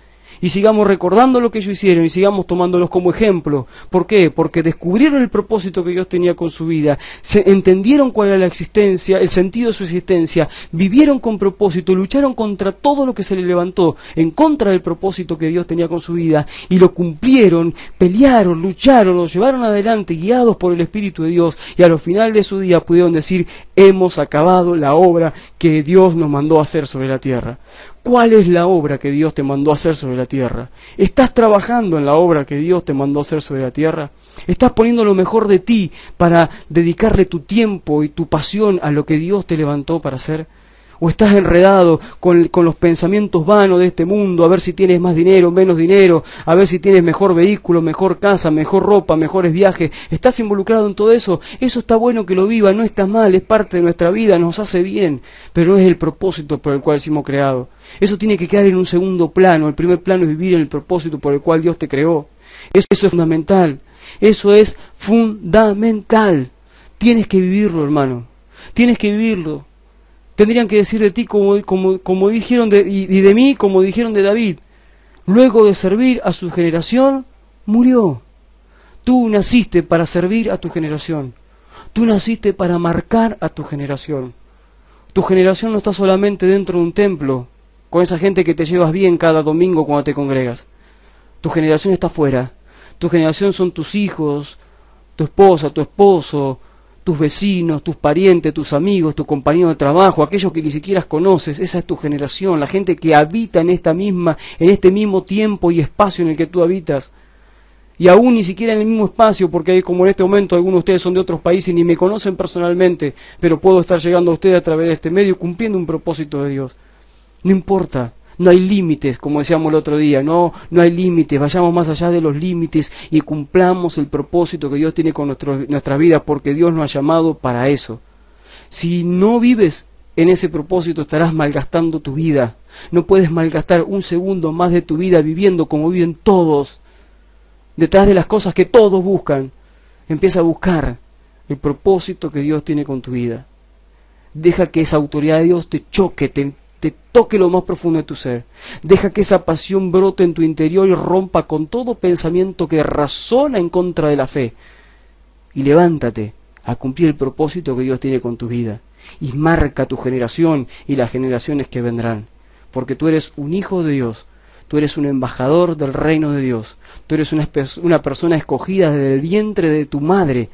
y sigamos recordando lo que ellos hicieron y sigamos tomándolos como ejemplo. ¿Por qué? Porque descubrieron el propósito que Dios tenía con su vida, se entendieron cuál era la existencia, el sentido de su existencia, vivieron con propósito, lucharon contra todo lo que se les levantó en contra del propósito que Dios tenía con su vida y lo cumplieron, pelearon, lucharon, lo llevaron adelante guiados por el Espíritu de Dios, y a los final de su día pudieron decir: hemos acabado la obra que Dios nos mandó a hacer sobre la tierra. ¿Cuál es la obra que Dios te mandó a hacer sobre la tierra? ¿Estás trabajando en la obra que Dios te mandó a hacer sobre la tierra? ¿Estás poniendo lo mejor de ti para dedicarle tu tiempo y tu pasión a lo que Dios te levantó para hacer? ¿O estás enredado con los pensamientos vanos de este mundo, a ver si tienes más dinero, menos dinero, a ver si tienes mejor vehículo, mejor casa, mejor ropa, mejores viajes? ¿Estás involucrado en todo eso? Eso está bueno que lo viva, no está mal, es parte de nuestra vida, nos hace bien, pero no es el propósito por el cual hemos creado. Eso tiene que quedar en un segundo plano. El primer plano es vivir en el propósito por el cual Dios te creó. Eso es fundamental. Eso es fundamental. Tienes que vivirlo, hermano. Tienes que vivirlo. Tendrían que decir de ti como dijeron y de mí como dijeron de David: luego de servir a su generación, murió. Tú naciste para servir a tu generación. Tú naciste para marcar a tu generación. Tu generación no está solamente dentro de un templo, con esa gente que te llevas bien cada domingo cuando te congregas. Tu generación está afuera. Tu generación son tus hijos, tu esposa, tu esposo, tus vecinos, tus parientes, tus amigos, tu compañero de trabajo, aquellos que ni siquiera conoces. Esa es tu generación, la gente que habita en este mismo tiempo y espacio en el que tú habitas. Y aún ni siquiera en el mismo espacio, porque como en este momento algunos de ustedes son de otros países y ni me conocen personalmente, pero puedo estar llegando a ustedes a través de este medio cumpliendo un propósito de Dios. No importa. No hay límites, como decíamos el otro día, no hay límites, vayamos más allá de los límites y cumplamos el propósito que Dios tiene con nuestra vida, porque Dios nos ha llamado para eso. Si no vives en ese propósito, estarás malgastando tu vida. No puedes malgastar un segundo más de tu vida viviendo como viven todos, detrás de las cosas que todos buscan. Empieza a buscar el propósito que Dios tiene con tu vida. Deja que esa autoridad de Dios te choque, te toque lo más profundo de tu ser. Deja que esa pasión brote en tu interior y rompa con todo pensamiento que razona en contra de la fe. Y levántate a cumplir el propósito que Dios tiene con tu vida. Y marca tu generación y las generaciones que vendrán. Porque tú eres un hijo de Dios. Tú eres un embajador del reino de Dios. Tú eres una persona escogida desde el vientre de tu madre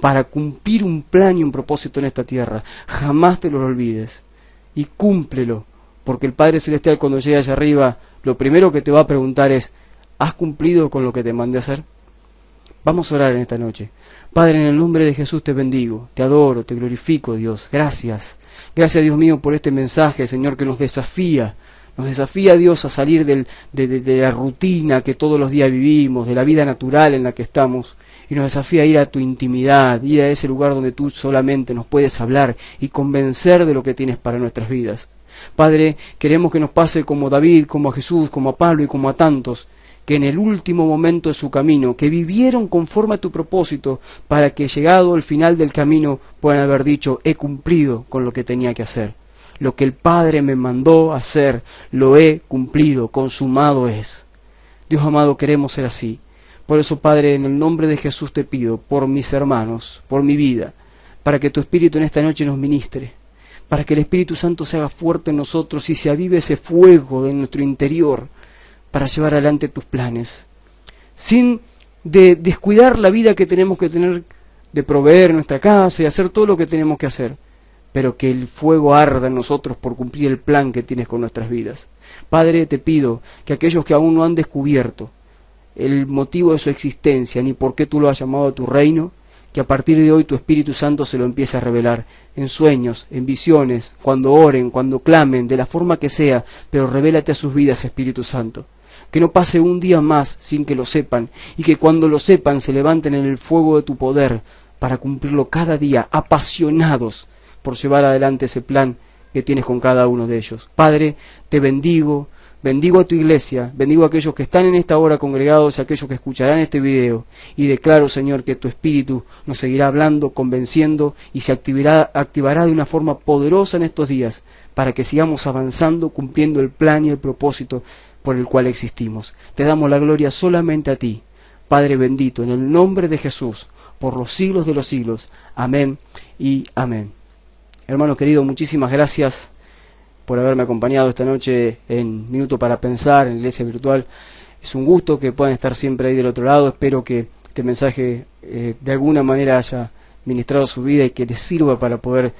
para cumplir un plan y un propósito en esta tierra. Jamás te lo olvides. Y cúmplelo, porque el Padre Celestial, cuando llegue allá arriba, lo primero que te va a preguntar es: ¿has cumplido con lo que te mandé a hacer? Vamos a orar en esta noche. Padre, en el nombre de Jesús te bendigo, te adoro, te glorifico, Dios. Gracias. Gracias, Dios mío, por este mensaje, Señor, que nos desafía. Nos desafía, Dios, a salir de la rutina que todos los días vivimos, de la vida natural en la que estamos, y nos desafía a ir a tu intimidad, ir a ese lugar donde tú solamente nos puedes hablar y convencer de lo que tienes para nuestras vidas. Padre, queremos que nos pase como David, como a Jesús, como a Pablo y como a tantos, que en el último momento de su camino, que vivieron conforme a tu propósito, para que llegado al final del camino puedan haber dicho: he cumplido con lo que tenía que hacer. Lo que el Padre me mandó a hacer, lo he cumplido, consumado es. Dios amado, queremos ser así. Por eso, Padre, en el nombre de Jesús te pido, por mis hermanos, por mi vida, para que tu Espíritu en esta noche nos ministre, para que el Espíritu Santo se haga fuerte en nosotros y se avive ese fuego de nuestro interior para llevar adelante tus planes, sin descuidar la vida que tenemos que tener, de proveer nuestra casa y hacer todo lo que tenemos que hacer, pero que el fuego arda en nosotros por cumplir el plan que tienes con nuestras vidas. Padre, te pido que aquellos que aún no han descubierto el motivo de su existencia, ni por qué tú lo has llamado a tu reino, que a partir de hoy tu Espíritu Santo se lo empiece a revelar, en sueños, en visiones, cuando oren, cuando clamen, de la forma que sea, pero revélate a sus vidas, Espíritu Santo. Que no pase un día más sin que lo sepan, y que cuando lo sepan se levanten en el fuego de tu poder, para cumplirlo cada día, apasionados por llevar adelante ese plan que tienes con cada uno de ellos. Padre, te bendigo, bendigo a tu iglesia, bendigo a aquellos que están en esta hora congregados y a aquellos que escucharán este video, y declaro, Señor, que tu Espíritu nos seguirá hablando, convenciendo, y se activará de una forma poderosa en estos días, para que sigamos avanzando, cumpliendo el plan y el propósito por el cual existimos. Te damos la gloria solamente a ti, Padre bendito, en el nombre de Jesús, por los siglos de los siglos. Amén y amén. Hermano querido, muchísimas gracias por haberme acompañado esta noche en Minuto para Pensar, en la Iglesia Virtual. Es un gusto que puedan estar siempre ahí del otro lado. Espero que este mensaje de alguna manera haya ministrado su vida y que les sirva para poder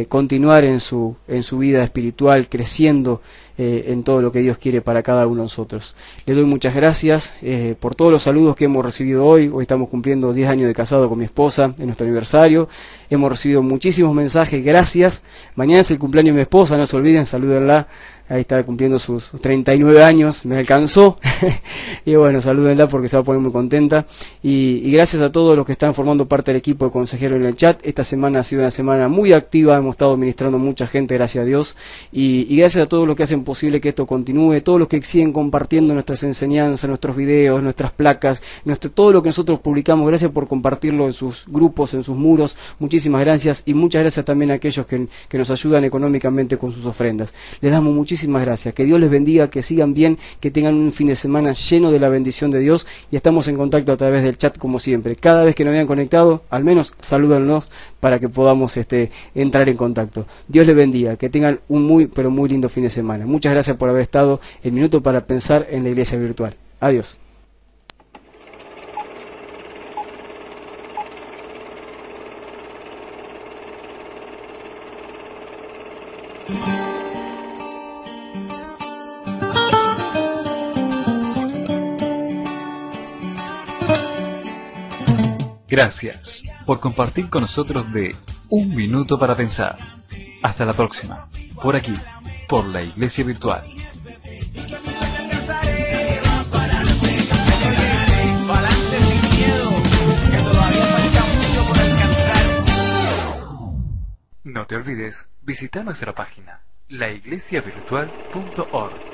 continuar en su vida espiritual, creciendo en todo lo que Dios quiere para cada uno de nosotros. Le doy muchas gracias por todos los saludos que hemos recibido hoy. Hoy estamos cumpliendo 10 años de casado con mi esposa, en nuestro aniversario. Hemos recibido muchísimos mensajes, gracias. Mañana es el cumpleaños de mi esposa, no se olviden, salúdenla. Ahí está cumpliendo sus 39 años, me alcanzó. Y bueno, salúdenla porque se va a poner muy contenta. Y gracias a todos los que están formando parte del equipo de consejeros en el chat. Esta semana ha sido una semana muy activa, hemos estado ministrando mucha gente, gracias a Dios. Y gracias a todos los que hacen posible que esto continúe, todos los que siguen compartiendo nuestras enseñanzas, nuestros videos, nuestras placas, todo lo que nosotros publicamos. Gracias por compartirlo en sus grupos, en sus muros. Muchísimas gracias. Y muchas gracias también a aquellos que nos ayudan económicamente con sus ofrendas. Les damos muchísimas gracias. Que Dios les bendiga, que sigan bien, que tengan un fin de semana lleno de la bendición de Dios. Y estamos en contacto a través del chat como siempre. Cada vez que nos vean conectado, al menos salúdanos para que podamos entrar en contacto. Dios les bendiga, que tengan un muy, pero muy lindo fin de semana. Muchas gracias por haber estado en Minuto para Pensar en la Iglesia Virtual. Adiós. Gracias por compartir con nosotros de Un Minuto para Pensar. Hasta la próxima, por aquí, por la Iglesia Virtual. No te olvides visitar nuestra página, laiglesiavirtual.org.